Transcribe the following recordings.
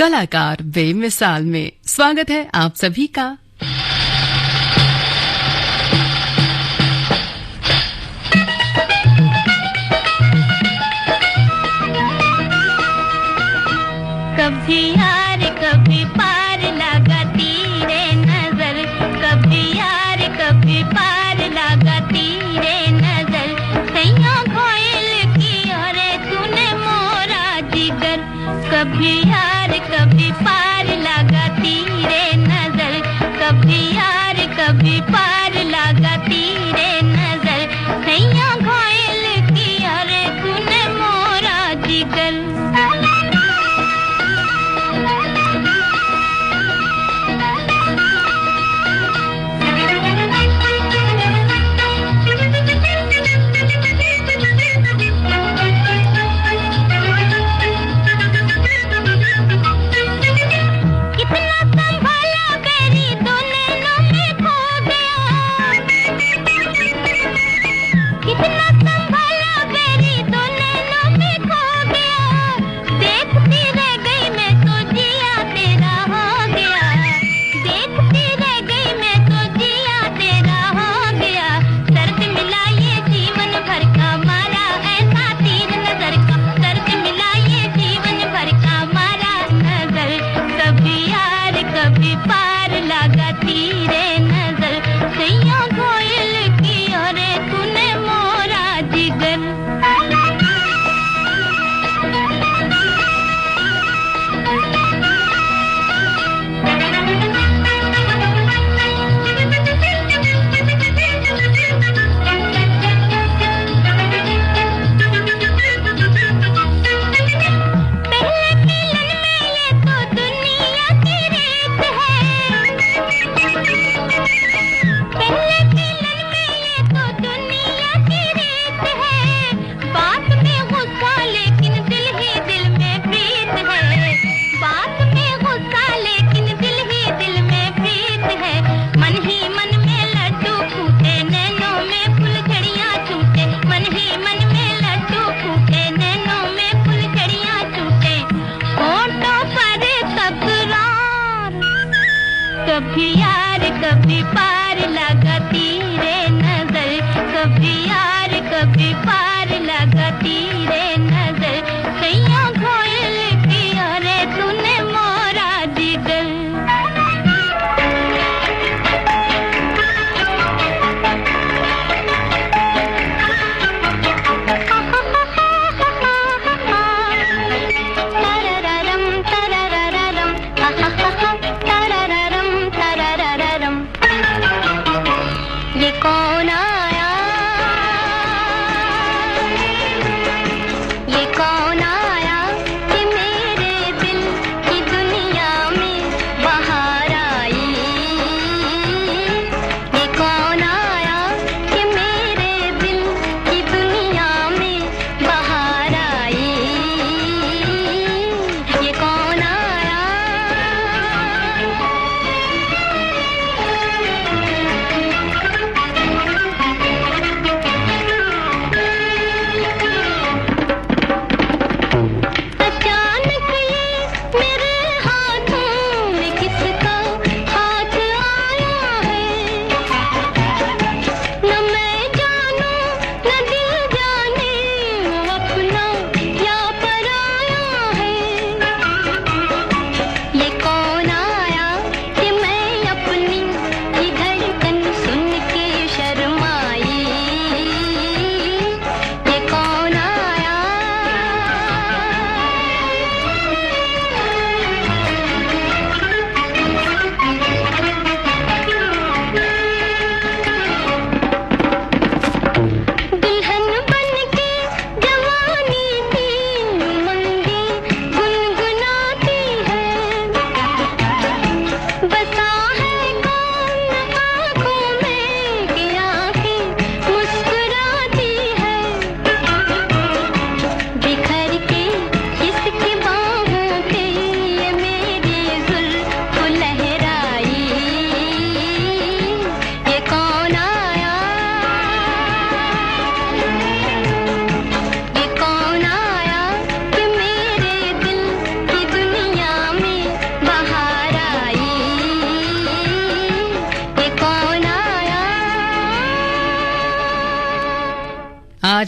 कलाकार बेमिसाल में स्वागत है आप सभी का। कभी यार कभी पार लगाती रे नजर, कभी यार कभी पार लगाती रे नजर। सैया कोयल की और तूने मोरा जिगर, कभी यार कभी पार लगाती रे नजर, कभी यार कभी पार लगाती रे नजर। सैया कोयल की और तूने मोरा जिगर। कभी यार कभी पार लगाती रे नजर, कभी यार कभी पार लगाती रे नजर। सैया कोयल की और तूने मोरा जिगर। कौन आया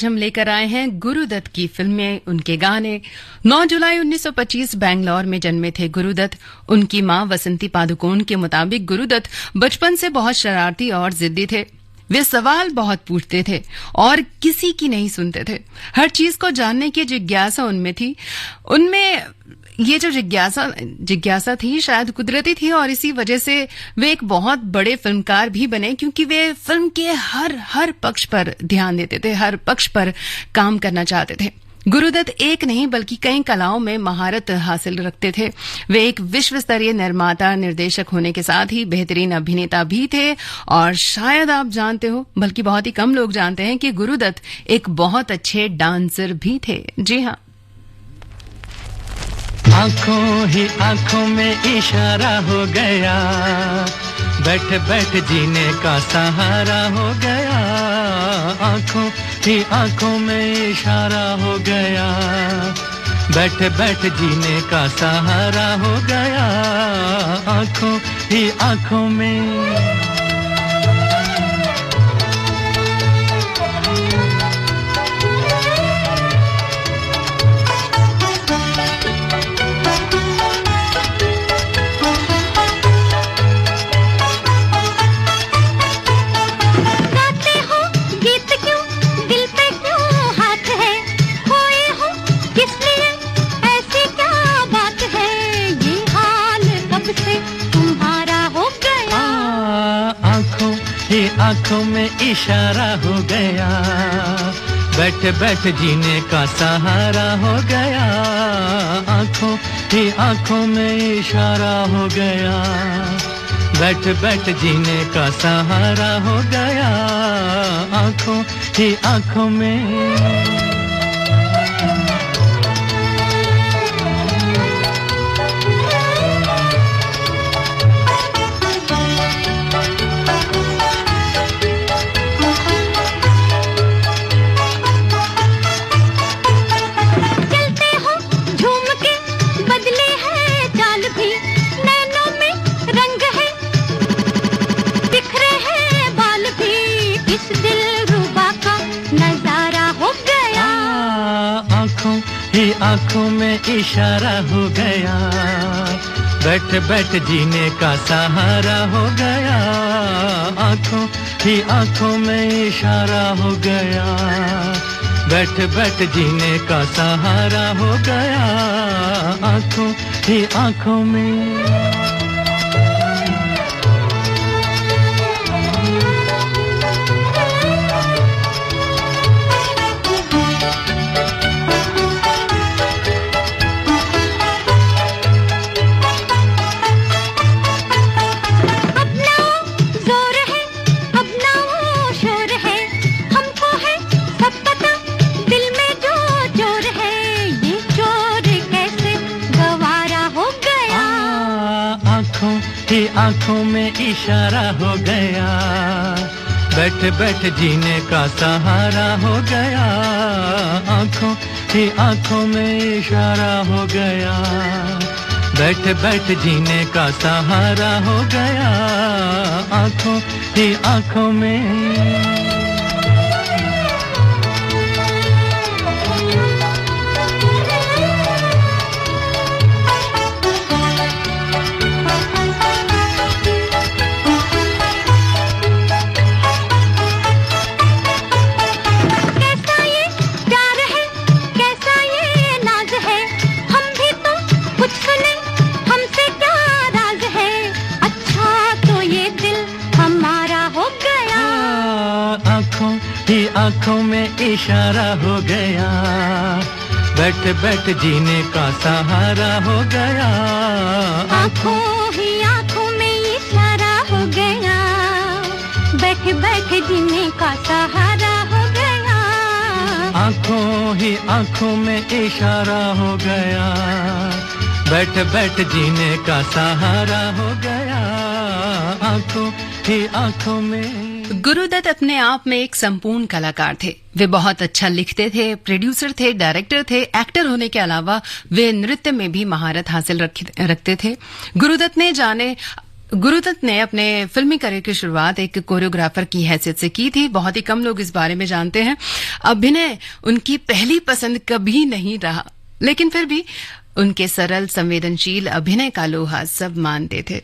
आज हम लेकर आए हैं गुरुदत्त की फिल्में, उनके गाने। 9 जुलाई 1925 बैंगलोर में जन्मे थे गुरुदत्त। उनकी मां वसंती पादुकोण के मुताबिक गुरुदत्त बचपन से बहुत शरारती और जिद्दी थे। वे सवाल बहुत पूछते थे और किसी की नहीं सुनते थे। हर चीज को जानने की जिज्ञासा उनमें थी। उनमें ये जो जिज्ञासा थी शायद कुदरती थी और इसी वजह से वे एक बहुत बड़े फिल्मकार भी बने, क्योंकि वे फिल्म के हर पक्ष पर ध्यान देते थे, हर पक्ष पर काम करना चाहते थे। गुरुदत्त एक नहीं बल्कि कई कलाओं में महारत हासिल रखते थे। वे एक विश्व स्तरीय निर्माता निर्देशक होने के साथ ही बेहतरीन अभिनेता भी थे। और शायद आप जानते हो, बल्कि बहुत ही कम लोग जानते हैं कि गुरुदत्त एक बहुत अच्छे डांसर भी थे। जी हाँ। आंखों ही आंखों में इशारा हो गया, बैठ बैठ जीने का सहारा हो गया। आंखों ही आंखों में इशारा हो गया, बैठ बैठ जीने का सहारा हो गया। आंखों ही आंखों में आंखों में इशारा हो गया, बैठ बैठ जीने का सहारा हो गया। आंखों ही आंखों में इशारा हो गया, बैठ बैठ जीने का सहारा हो गया। आंखों ही आंखों में आंखों में इशारा हो गया, बैठ बैठ जीने का सहारा हो गया। आंखों ही आंखों में इशारा हो गया, बैठ बैठ जीने का सहारा हो गया। आंखों ही आंखों में आंखों में इशारा हो गया, बैठ बैठ जीने का सहारा हो गया। आंखों ही आंखों में इशारा हो गया, बैठ बैठ जीने का सहारा हो गया। आंखों ही आंखों में आंखों में इशारा हो गया, बैठ बैठ जीने का सहारा हो गया। आंखों ही आंखों में इशारा हो गया, बैठ बैठ जीने का सहारा हो गया। आंखों ही आंखों में इशारा हो गया, बैठ बैठ जीने का सहारा हो गया। आंखों ही आंखों में गुरुदत्त अपने आप में एक संपूर्ण कलाकार थे। वे बहुत अच्छा लिखते थे, प्रोड्यूसर थे, डायरेक्टर थे। एक्टर होने के अलावा वे नृत्य में भी महारत हासिल रखते थे। गुरुदत्त ने गुरुदत्त ने अपने फिल्मी करियर की शुरुआत एक कोरियोग्राफर की हैसियत से की थी। बहुत ही कम लोग इस बारे में जानते हैं। अभिनय उनकी पहली पसंद कभी नहीं रहा, लेकिन फिर भी उनके सरल संवेदनशील अभिनय का लोहा सब मानते थे।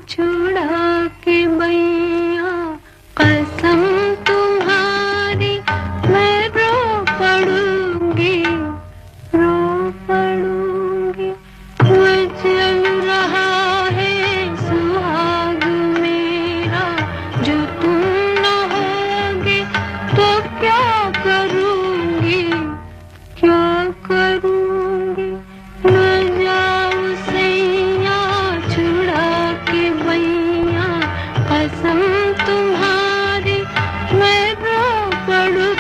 छुड़ा के बैया कसम तुम्हारी मैं रो पड़ूंगी चल रहा है सुहाग मेरा जो तुम न होगे तो क्या करूंगी न जाऊं सैया छुड़ा के बैया कसम तुम्हारी मैं रो पड़ूं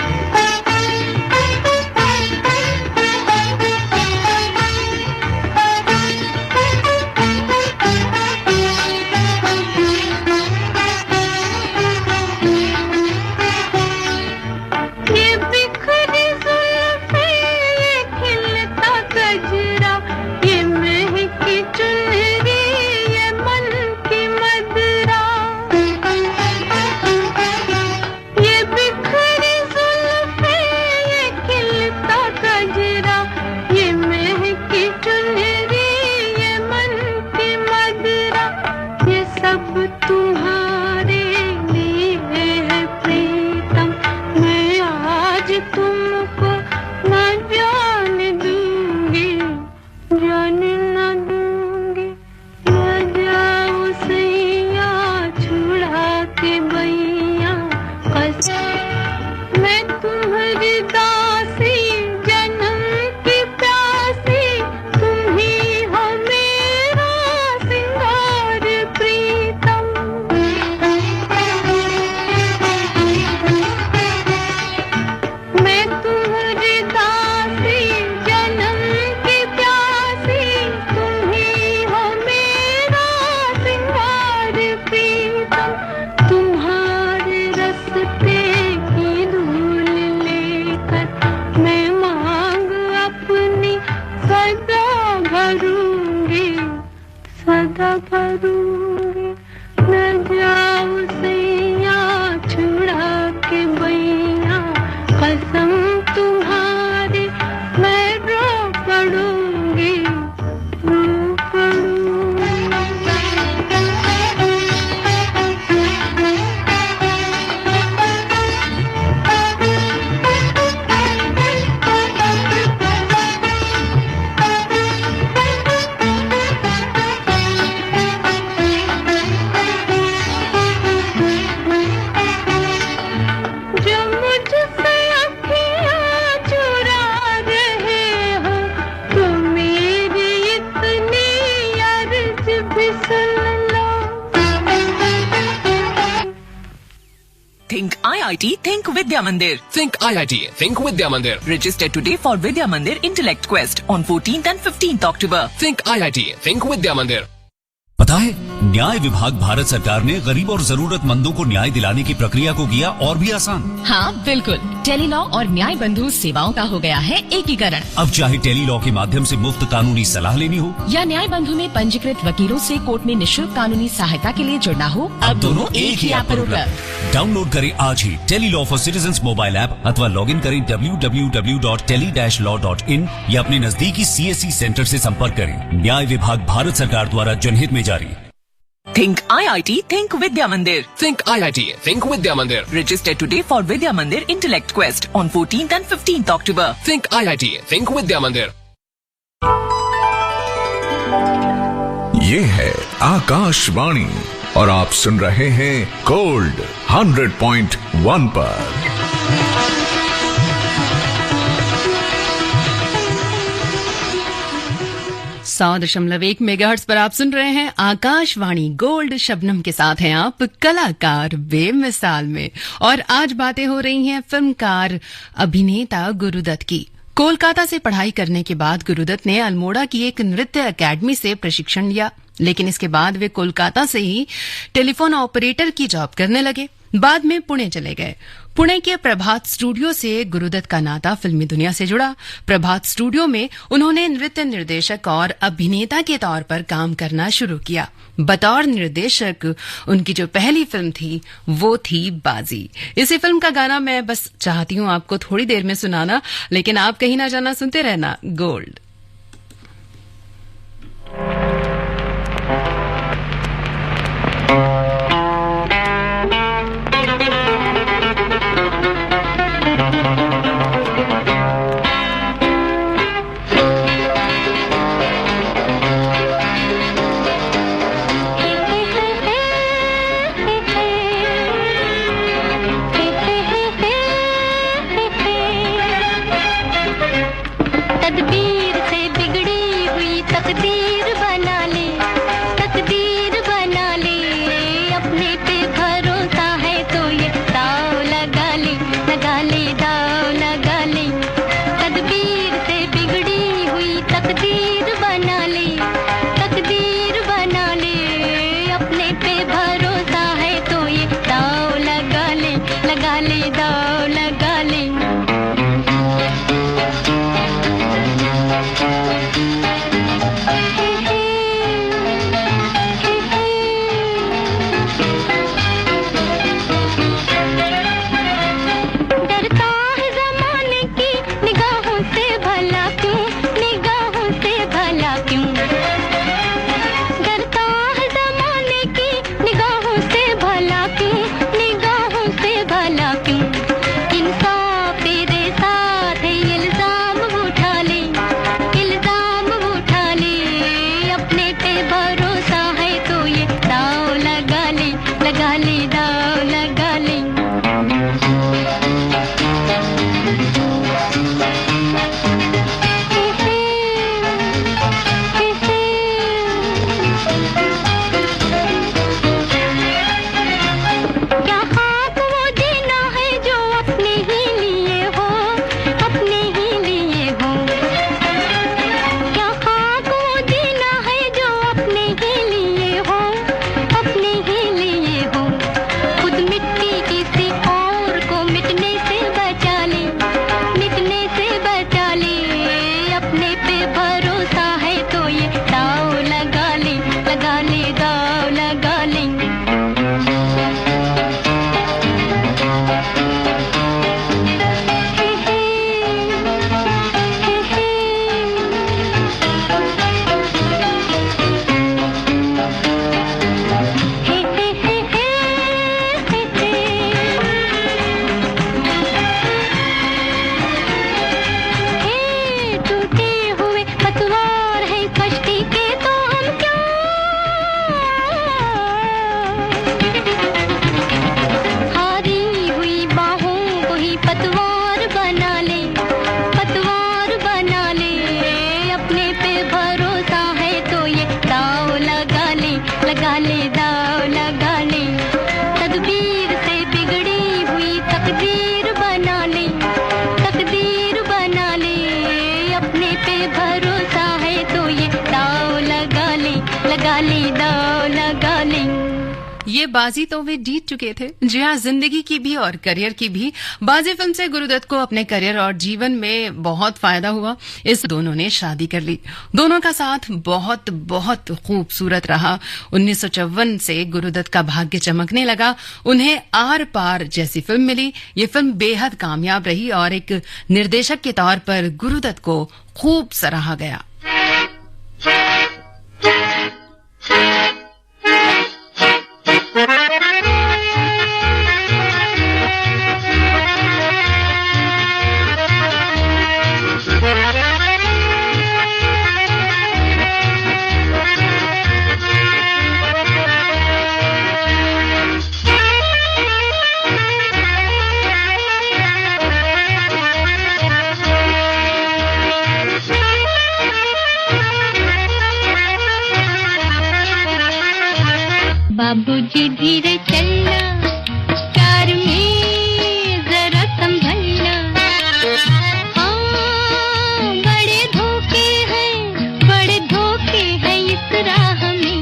Think IIT, Think Vidya Mandir. Think IIT, Think Vidya Mandir. Register today for Vidya Mandir Intellect Quest on 14th and 15th October. Think IIT, Think Vidya Mandir. पता है, न्याय विभाग भारत सरकार ने गरीब और जरूरतमंदों को न्याय दिलाने की प्रक्रिया को किया और भी आसान। हाँ बिल्कुल, टेलीलॉ और न्याय बंधु सेवाओं का हो गया है एकीकरण। अब चाहे टेलीलॉ के माध्यम से मुफ्त कानूनी सलाह लेनी हो या न्याय बंधु में पंजीकृत वकीलों से कोर्ट में निःशुल्क कानूनी सहायता के लिए जुड़ना हो, अब दोनों एक ही ऐप पर उपलब्ध। डाउनलोड करें आज ही Tele Law for citizens mobile app अथवा लॉग इन करें www.tele-law.in या अपने नजदीकी CSC सेंटर से संपर्क करें। न्याय विभाग भारत सरकार द्वारा जनहित में जारी। Think IIT, Think Vidya Mandir. Think IIT, Think Vidya Mandir. Register today for Vidya Mandir Intellect Quest on 14th and 15th October. Think IIT, Think Vidya Mandir. ये है आकाशवाणी और आप सुन रहे हैं गोल्ड 100.1 पर। 100.1 मेगाहर्ट्ज पर आप सुन रहे हैं आकाशवाणी गोल्ड। शबनम के साथ हैं आप कलाकार बेमिसाल में। और आज बातें हो रही हैं फिल्मकार अभिनेता गुरुदत्त की। कोलकाता से पढ़ाई करने के बाद गुरुदत्त ने अल्मोड़ा की एक नृत्य अकेडमी से प्रशिक्षण लिया, लेकिन इसके बाद वे कोलकाता से ही टेलीफोन ऑपरेटर की जॉब करने लगे। बाद में पुणे चले गए। पुणे के प्रभात स्टूडियो से गुरुदत्त का नाता फिल्मी दुनिया से जुड़ा। प्रभात स्टूडियो में उन्होंने नृत्य निर्देशक और अभिनेता के तौर पर काम करना शुरू किया। बतौर निर्देशक उनकी जो पहली फिल्म थी वो थी बाजी। इसी फिल्म का गाना मैं बस चाहती हूँ आपको थोड़ी देर में सुनाना, लेकिन आप कहीं ना जाना, सुनते रहना गोल्ड। तदबीर से बिगड़ी हुई तकदीर बना ले, तकदीर बना ले, अपने पे भरोसा है तो ये दाव लगा ले, लगा ले, दाव लगा ले। तदबीर से बिगड़ी हुई तकदीर बना ले, तकदीर बना ले, अपने पे भरोसा है तो ये दाव लगा ले, लगा ले, दाव लगा ले। ये बाजी तो वे जीत चुके थे। जी हाँ, जिंदगी की भी और करियर की भी। बाजी फिल्म से गुरुदत्त को अपने करियर और जीवन में बहुत फायदा हुआ। इस दोनों ने शादी कर ली। दोनों का साथ बहुत बहुत खूबसूरत रहा। 1954 से गुरुदत्त का भाग्य चमकने लगा। उन्हें आर पार जैसी फिल्म मिली। ये फिल्म बेहद कामयाब रही और एक निर्देशक के तौर पर गुरुदत्त को खूब सराहा गया। बाबूजी धीरे चलना, कार में जरा संभलना, हाँ बड़े धोखे हैं इस राह में।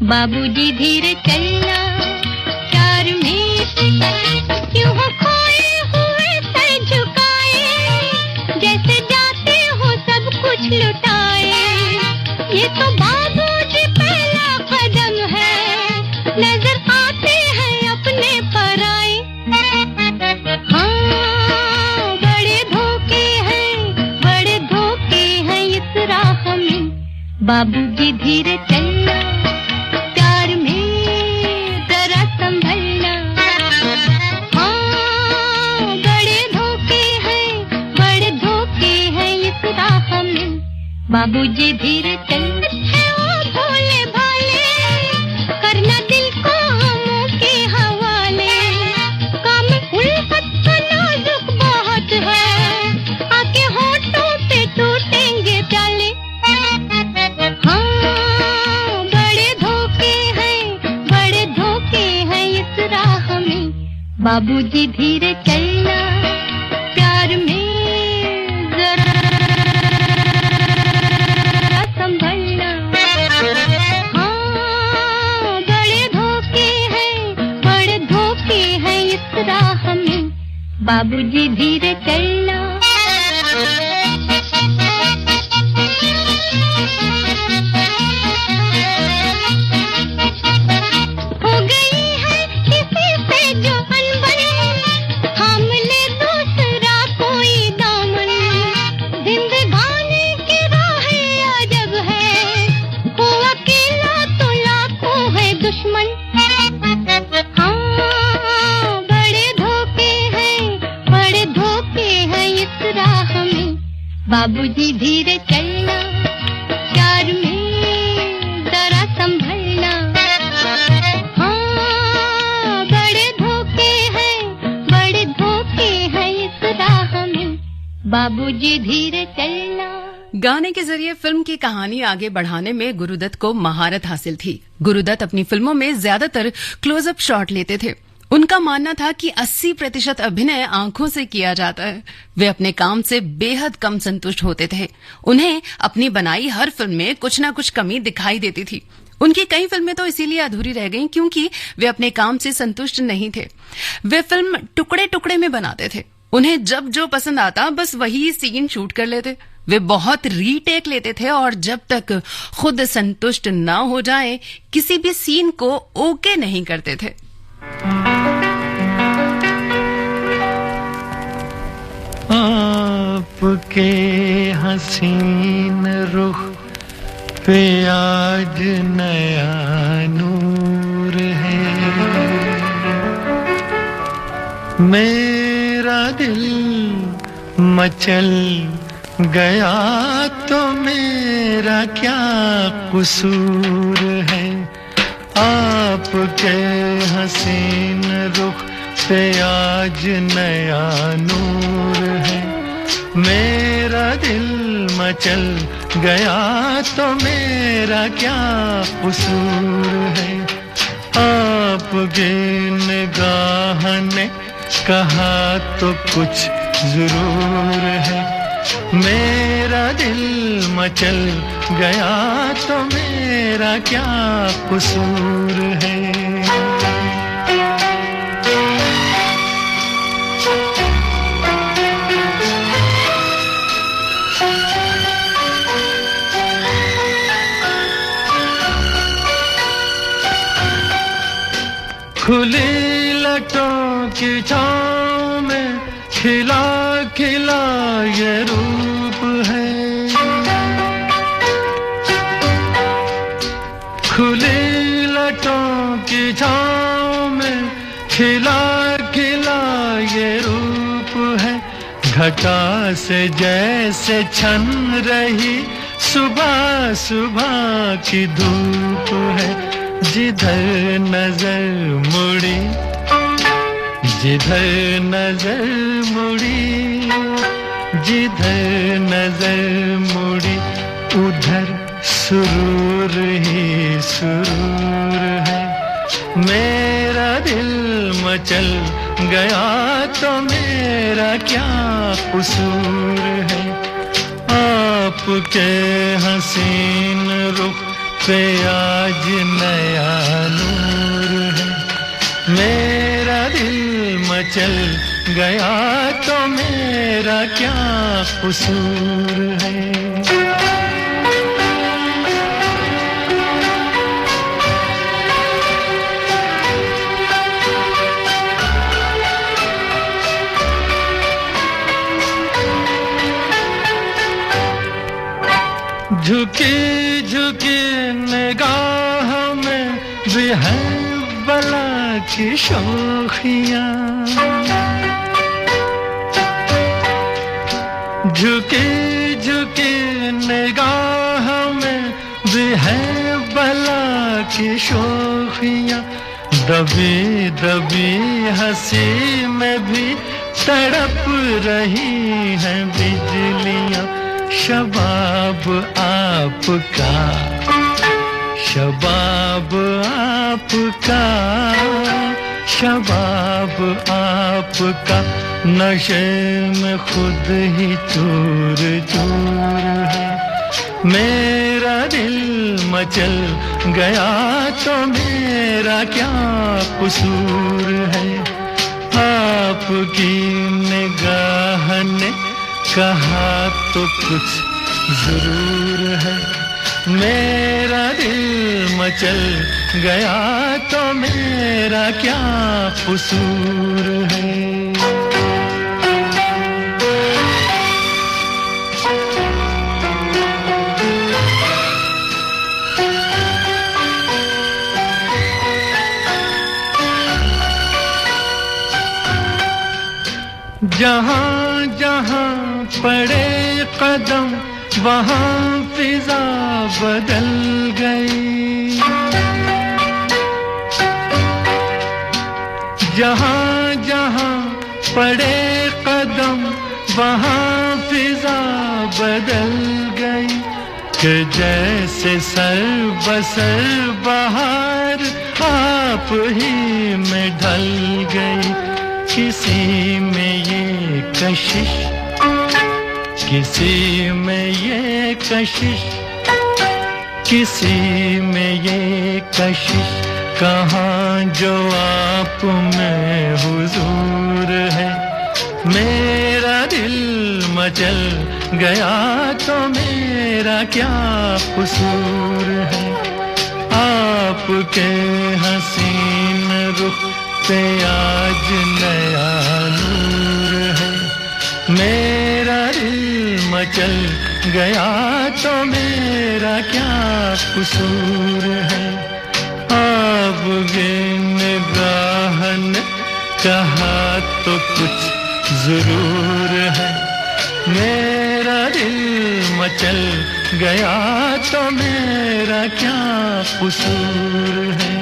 बाबूजी धीरे चलना, कार में क्यों हो खोए लुटाए। ये तो बाबूजी पहला कदम है, नजर आते हैं अपने पराए। हाँ बड़े धोखे हैं इस राह में, बाबूजी धीरे चलना, प्यार में जरा संभलना। हाँ बड़े धोखे हैं इस राह में, बाबूजी धीरे चलना। ओ भोले भाले करना दिल को हमों के हवाले, काम उल्फत का नाजुक बहुत है, आके होठों पे टूटेंगे प्याले। हाँ बड़े धोखे हैं इस राह में, बाबूजी धीरे चलना, प्यार में जरा संभलना। हाँ बड़े धोखे हैं इस राह में, बाबूजी धीरे चलना। हो गई है किसी से जो अनबन, थाम ले दूसरा कोई दामन। जिंदगानी की राहें अजब है, वो अकेला तो लाखों है दुश्मन। हाँ बड़े धोखे हैं इस राह में, बाबूजी धीरे चलना, प्यार में जरा संभलना। हाँ बड़े धोखे हैं इस राह में, बाबूजी धीरे चलना। गाने के जरिए फिल्म की कहानी आगे बढ़ाने में गुरुदत्त को महारत हासिल थी। गुरुदत्त अपनी फिल्मों में ज्यादातर क्लोजअप शॉट लेते थे। उनका मानना था कि 80% अभिनय आंखों से किया जाता है। वे अपने काम से बेहद कम संतुष्ट होते थे। उन्हें अपनी बनाई हर फिल्म में कुछ न कुछ कमी दिखाई देती थी। उनकी कई फिल्में तो इसीलिए अधूरी रह गईं क्योंकि वे अपने काम से संतुष्ट नहीं थे। वे फिल्म टुकड़े टुकड़े में बनाते थे। उन्हें जब जो पसंद आता बस वही सीन शूट कर लेते। वे बहुत रीटेक लेते थे और जब तक खुद संतुष्ट न हो जाए किसी भी सीन को ओके नहीं करते थे। आपके हसीन रुख पे आज नया नूर है, मेरा दिल मचल गया तो मेरा क्या कसूर है। आपके हसीन रुख पे आज नया नूर है, मेरा दिल मचल गया तो मेरा क्या कसूर है। आपकी निगाह ने कहा तो कुछ जरूर है, मेरा दिल मचल गया तो मेरा क्या कसूर है। खुली लटों की छाँव में खिला खिला ये रूप है, खुली लटों की छाँव में खिला खिला ये रूप है। घटा से जैसे छन रही सुबह सुबह की धूप है। जिधर नजर मुड़ी, जिधर नजर मुड़ी, जिधर नजर मुड़ी उधर सुरूर ही सुरूर है। मेरा दिल मचल गया तो मेरा क्या कसूर है। आपके हसीन रुख पे आज नया नूर है, मेरा दिल मचल गया तो मेरा क्या कसूर है। झुकी झुकी निगाह में भी है बला की शोखियाँ झुकी झुकी निगाह में भी है बला की शोखियाँ दबी दबी हंसी में भी तड़प रही हैं बिजलियाँ शबाब आपका शबाब आपका शबाब आपका नशे में खुद ही चूर चूर है मेरा दिल मचल गया तो मेरा क्या कसूर है आपकी निगाह ने कहा तो कुछ जरूर है मेरा दिल मचल गया तो मेरा क्या कसूर है जहाँ जहाँ पड़े कदम वहाँ फिजा बदल गई जहाँ जहाँ पड़े कदम वहाँ फिजा बदल गई कि जैसे सर बसर बहार आप ही में ढल गई किसी में ये कशिश किसी में ये कशिश किसी में ये कशिश कहाँ जो आप में हुजूर है मेरा दिल मचल गया तो मेरा क्या कसूर है आपके हसीन रुख पे आज नया नूर है मेरा दिल मचल गया तो मेरा क्या कसूर है अब निगाह ने कहा तो कुछ जरूर है मेरा दिल मचल गया तो मेरा क्या कसूर है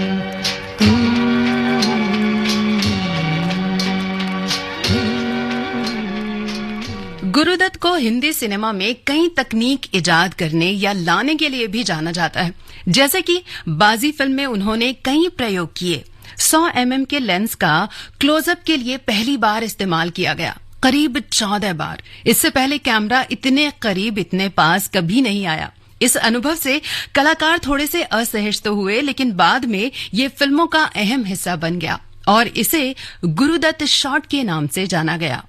गुरुदत्त को हिंदी सिनेमा में कई तकनीक इजाद करने या लाने के लिए भी जाना जाता है जैसे कि बाजी फिल्म में उन्होंने कई प्रयोग किए 100 mm के लेंस का क्लोजअप के लिए पहली बार इस्तेमाल किया गया करीब 14 बार इससे पहले कैमरा इतने करीब इतने पास कभी नहीं आया इस अनुभव से कलाकार थोड़े से असहज तो हुए लेकिन बाद में ये फिल्मों का अहम हिस्सा बन गया और इसे गुरुदत्त शॉट के नाम से जाना गया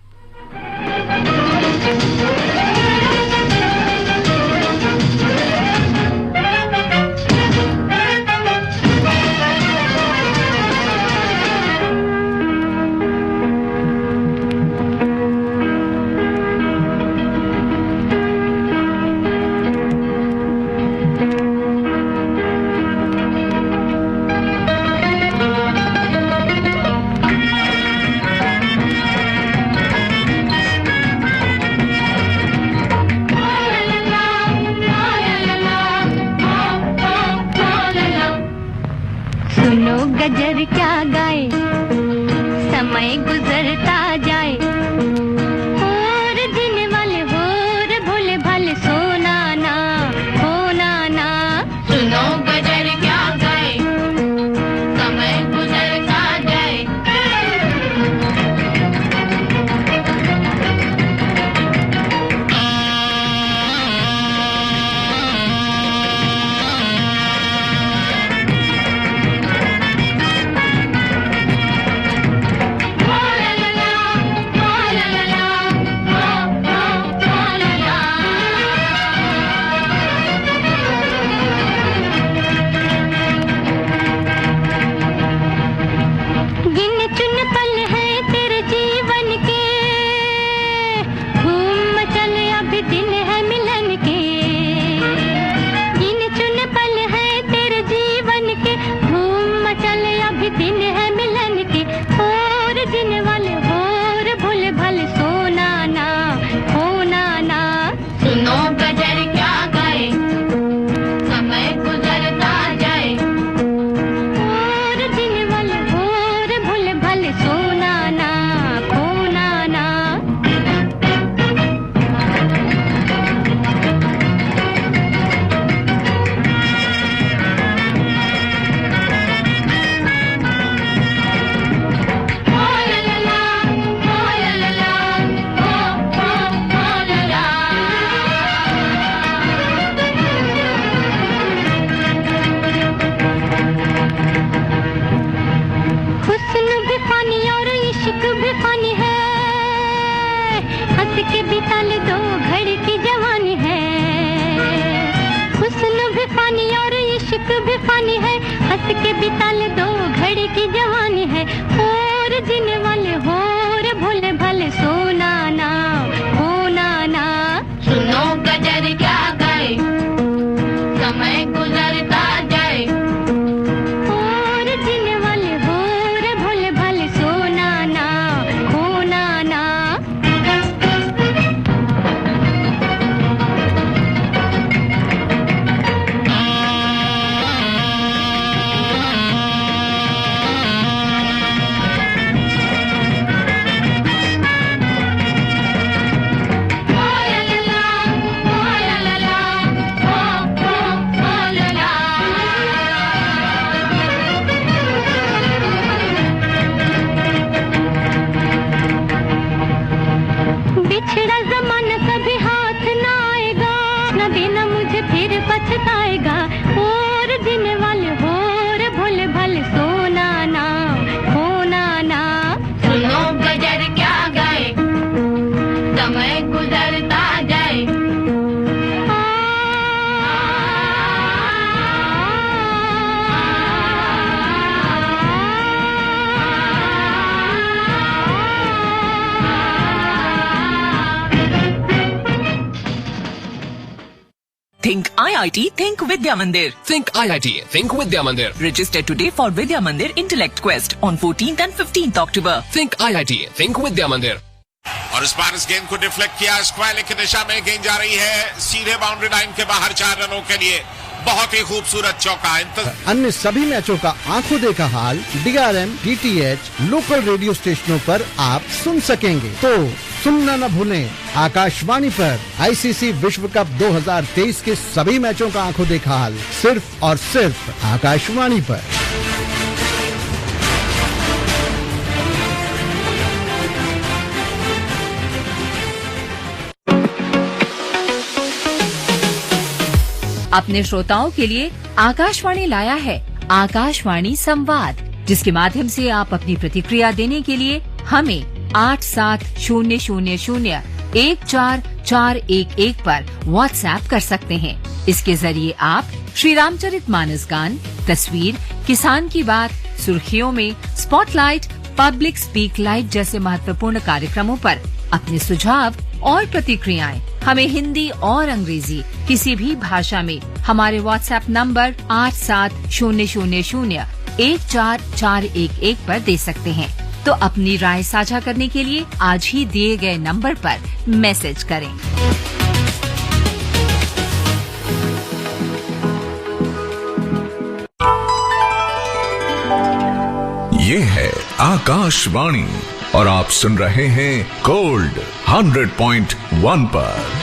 गजर क्या गाए समय गुजरता जाए और दिन वाले होर भोले भाले सोना ना होना ना सुनो गजर क्या गाए समय गुजरता जाए पानी और इश्क भी पानी है, हंस के बिता ले दो घड़ी की जवानी है। और जीने वाले हो रे भोले भाले, सोना ना होना ना। सुनो गजर क्या गाए, समय गुजरता जाए। और जीने वाले हो रे भोले भाले, सोना ना होना ना। बिछड़ा जमाना कभी हाथ ना आएगा, न देना मुझे फिर पछताएगा। और जीने वाले हो रे भोले भाले, सोना ना होना ना। सुनो गजर क्या गाए, समय गुजरता जाए। Think IIT, Think Vidya Mandir. Think IIT, Think Vidya Mandir. Register today for Vidya Mandir Intellect Quest on 14th and 15th October. Think IIT, Think Vidya Mandir. और इस बार इस गेंद को डिफ्लेक्ट किया, स्क्वायर की दिशा में गेंद जा रही है सीधे बाउंड्री लाइन के बाहर 4 रनों के लिए। बहुत ही खूबसूरत चौका। अन्य सभी मैचों का आंखों देखा हाल DRM, DTH, लोकल रेडियो स्टेशनों पर आप सुन सकेंगे। तो सुनना न भूलें, आकाशवाणी पर ICC विश्व कप 2023 के सभी मैचों का आंखों देखा हाल सिर्फ और सिर्फ आकाशवाणी पर। अपने श्रोताओं के लिए आकाशवाणी लाया है आकाशवाणी संवाद, जिसके माध्यम से आप अपनी प्रतिक्रिया देने के लिए हमें 8700014411 पर व्हाट्सएप कर सकते हैं। इसके जरिए आप श्री रामचरितमानस गान, तस्वीर, किसान की बात, सुर्खियों में, स्पॉटलाइट, पब्लिक स्पीक लाइव जैसे महत्वपूर्ण कार्यक्रमों पर अपने सुझाव और प्रतिक्रियाएं हमें हिंदी और अंग्रेजी किसी भी भाषा में हमारे व्हाट्सएप नंबर 8700014411 पर दे सकते हैं। तो अपनी राय साझा करने के लिए आज ही दिए गए नंबर पर मैसेज करें। ये है आकाशवाणी और आप सुन रहे हैं गोल्ड 100.1 पर।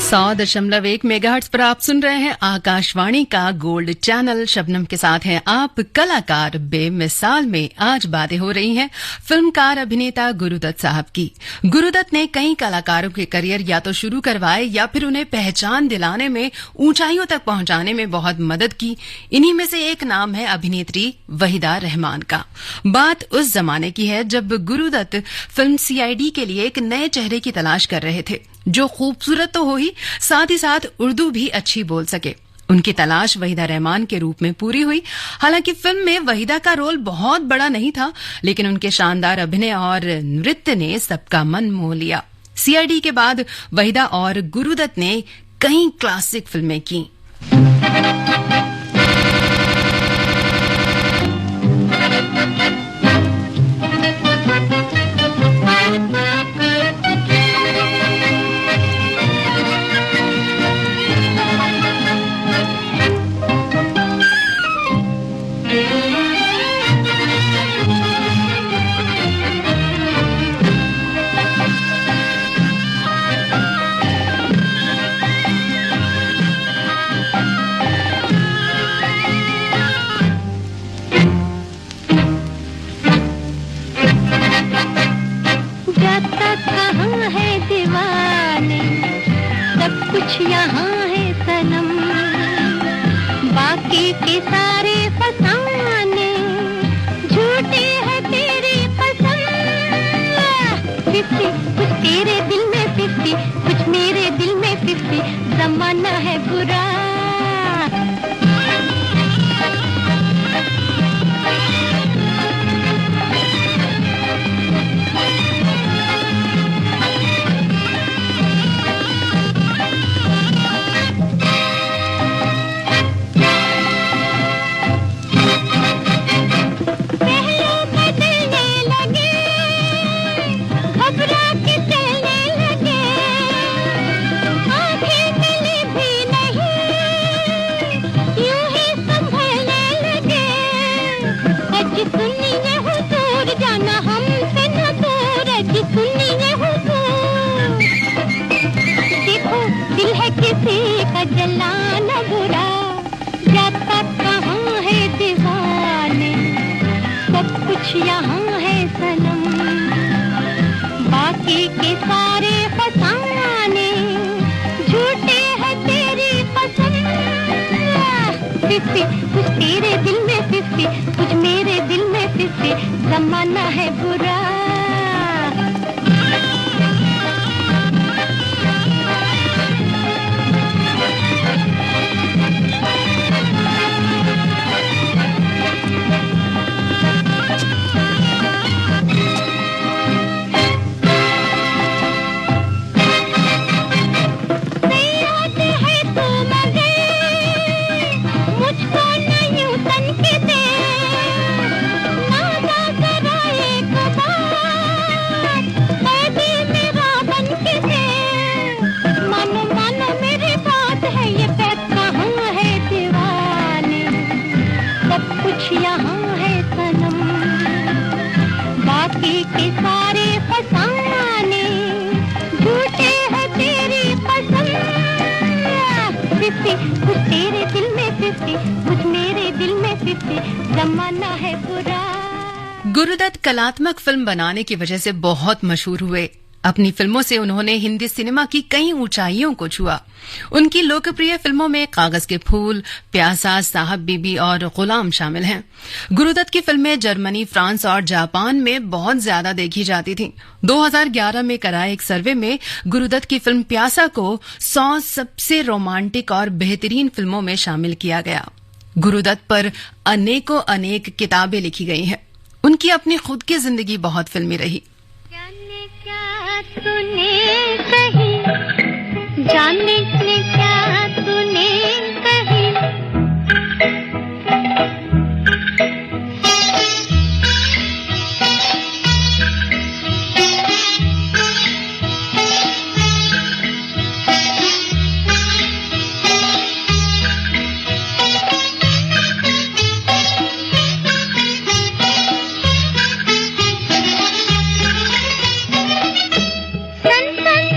100.1 मेगाहर्ट्ज पर आप सुन रहे हैं आकाशवाणी का गोल्ड चैनल। शबनम के साथ हैं आप। कलाकार बेमिसाल में आज बातें हो रही हैं फिल्मकार अभिनेता गुरुदत्त साहब की। गुरुदत्त ने कई कलाकारों के करियर या तो शुरू करवाए या फिर उन्हें पहचान दिलाने में, ऊंचाइयों तक पहुंचाने में बहुत मदद की। इन्हीं में से एक नाम है अभिनेत्री वहीदा रहमान का। बात उस जमाने की है जब गुरुदत्त फिल्म CID के लिए एक नए चेहरे की तलाश कर रहे थे जो खूबसूरत तो हो ही, साथ ही साथ उर्दू भी अच्छी बोल सके। उनकी तलाश वहीदा रहमान के रूप में पूरी हुई। हालांकि फिल्म में वहीदा का रोल बहुत बड़ा नहीं था, लेकिन उनके शानदार अभिनय और नृत्य ने सबका मन मोह लिया। CID के बाद वहीदा और गुरुदत्त ने कई क्लासिक फिल्में की। कुछ यहाँ है सनम, बाकी के सारे फसाने झूठे हैं तेरी पसंद। 50 कुछ तेरे दिल में 50, कुछ मेरे दिल में 50, जमाना है बुरा। किसी का जलाना बुरा, जाता कहाँ है दीवाने, सब कुछ यहाँ है सनम, बाकी के सारे फसाने झूठे हैं तेरी कसम। 50, कुछ तेरे दिल में 50, कुछ मेरे दिल में 50, जमाना है बुरा। यहाँ है सनम, बाकी के सारे फसाने झूठे हैं तेरी कसम। 50, कुछ तेरे दिल में 50, कुछ मेरे दिल में 50, जमाना है बुरा। गुरुदत्त कलात्मक फिल्म बनाने की वजह से बहुत मशहूर हुए। अपनी फिल्मों से उन्होंने हिंदी सिनेमा की कई ऊंचाइयों को छुआ। उनकी लोकप्रिय फिल्मों में कागज के फूल, प्यासा, साहब बीबी और गुलाम शामिल हैं। गुरुदत्त की फिल्में जर्मनी, फ्रांस और जापान में बहुत ज्यादा देखी जाती थीं। 2011 में कराए एक सर्वे में गुरुदत्त की फिल्म प्यासा को 100 सबसे रोमांटिक और बेहतरीन फिल्मों में शामिल किया गया। गुरुदत्त पर अनेक किताबें लिखी गई हैं। उनकी अपनी खुद की जिंदगी बहुत फिल्मी रही। तूने कही जाने ने क्या तूने कही, सन सन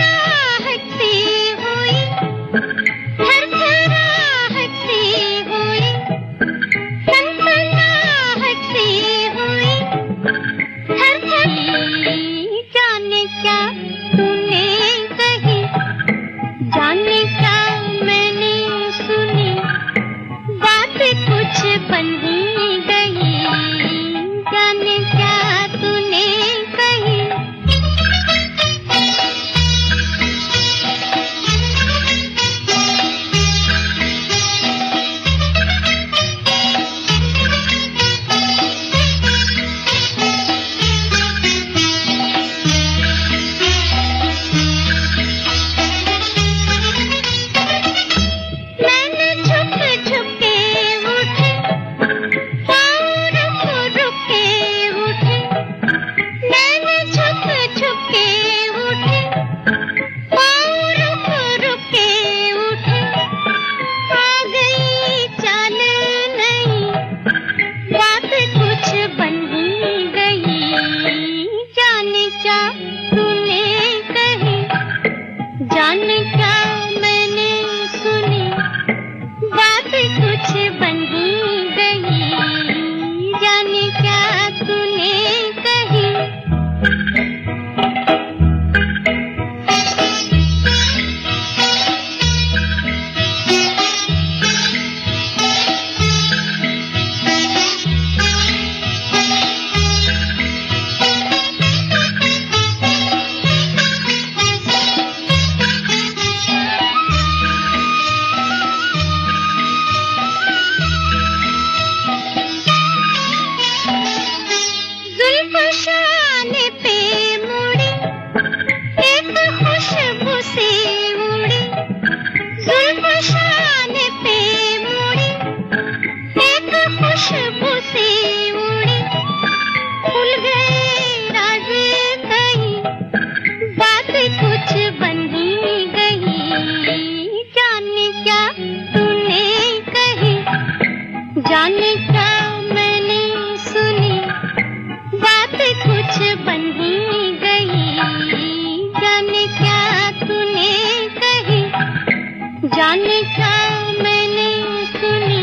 जाने क्या मैंने सुनी,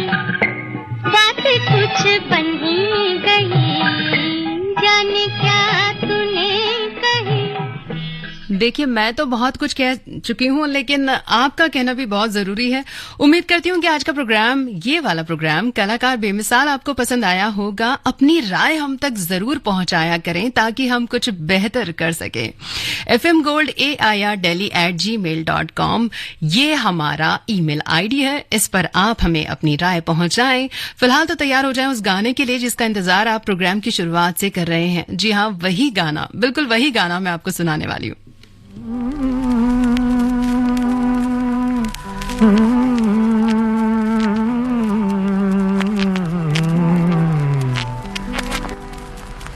बात कुछ बन ही गई, जाने क्या तूने कही। देखिए, मैं तो बहुत कुछ कह चुकी हूँ, लेकिन आपका कहना भी बहुत जरूरी है। उम्मीद करती हूँ कि आज का प्रोग्राम, ये वाला प्रोग्राम कलाकार बेमिसाल, आपको पसंद आया होगा। अपनी राय हम तक जरूर पहुंचाया करें ताकि हम कुछ बेहतर कर सकें। fmgold@air.delhi@gmail.com ये हमारा ईमेल आईडी है, इस पर आप हमें अपनी राय पहुंचाएं। फिलहाल तो तैयार हो जाएं उस गाने के लिए जिसका इंतजार आप प्रोग्राम की शुरुआत से कर रहे हैं। जी हाँ, वही गाना, बिल्कुल वही गाना मैं आपको सुनाने वाली हूँ।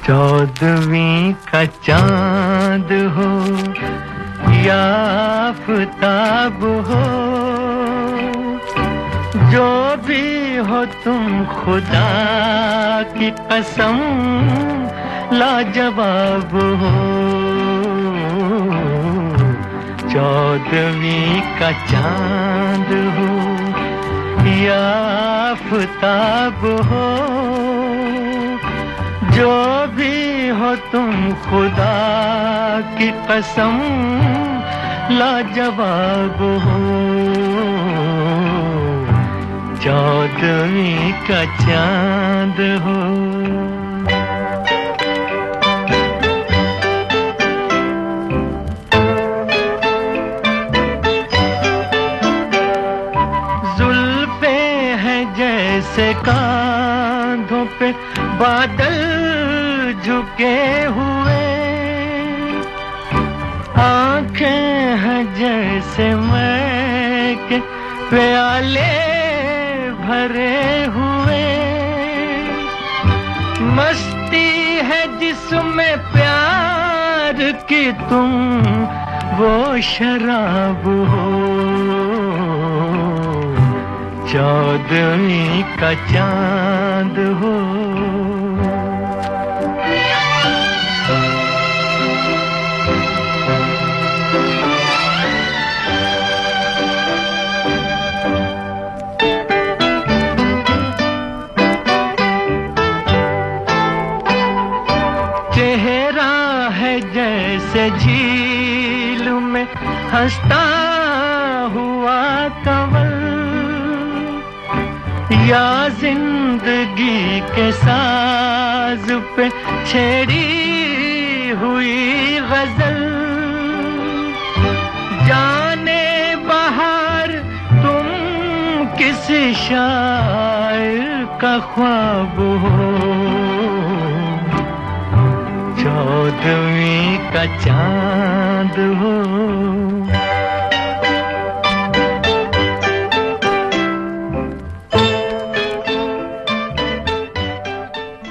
चौदहवीं का चांद हो या आफताब हो, जो भी हो तुम खुदा की कसम लाजवाब हो। चौदहवीं का चांद हो या आफताब हो, जो भी हो तुम खुदा की कसम लाजवाब हो। चौदहवीं का चांद हो। जुल्फे हैं जैसे कांधों पे बादल झुके हुए, आंखें हैं जैसे मैं के प्याले भरे हुए, मस्ती है जिसमें प्यार की तुम वो शराब हो। चौदहवीं का चांद हो। चेहरा है जैसे झील में हंसता हुआ कंवल, या जिंदगी के साज पे छेड़ी हुई गजल। जाने बहार तुम किस शायर का ख्वाब हो। चौदहवीं का चांद हो।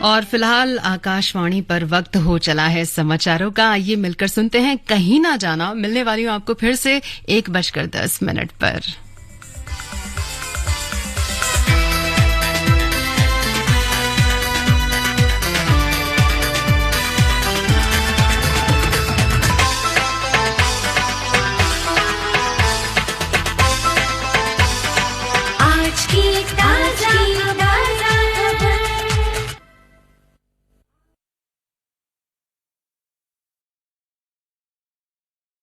और फिलहाल आकाशवाणी पर वक्त हो चला है समाचारों का। आइए मिलकर सुनते हैं कहीं ना जाना। मिलने वाली हूँ आपको फिर से 1:10 पर।